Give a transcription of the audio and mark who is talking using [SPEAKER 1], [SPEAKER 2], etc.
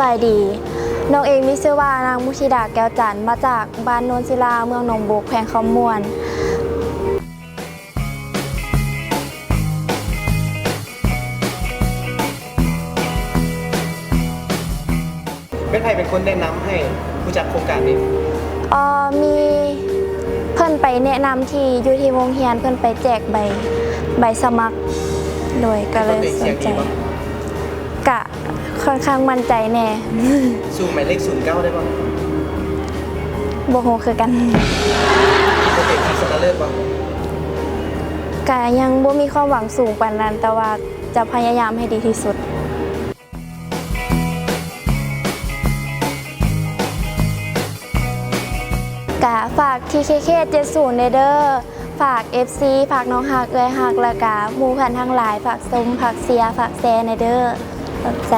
[SPEAKER 1] บายดีน้องเองมีชื่อว่านางมุชิดาแก้วจันทร์มาจากบ้านโนนศิลาเมืองหนองบุกแขวงคำม่วน
[SPEAKER 2] เป็นใครเป็นคนแนะนำให้รู้จักโครงการนี้
[SPEAKER 1] มีเพิ่นไปแนะนำที่อยู่ที่วงเฮียนเพิ่นไปแจกใบสมัครโดยก็เลยสนใจกะค่อนข้างมั่นใจแน่
[SPEAKER 2] สู้หมายเลข09ได้ป่ะ
[SPEAKER 1] บ่ฮู้คือกัน
[SPEAKER 2] โปรเจกต์ที่ชนะเลิศป่ะ
[SPEAKER 1] กะยังบ่มีความหวังสูงปานนั้นแต่ว่าจะพยายามให้ดีที่สุดกะฝาก TKK 70เด้อฝาก FC ฝากน้องฮักเอ้ยฮักแล้วกะหมู่เพื่อนทั้งหลายฝากชมฝากเชียร์ฝากแชร์เด้อขอบใจ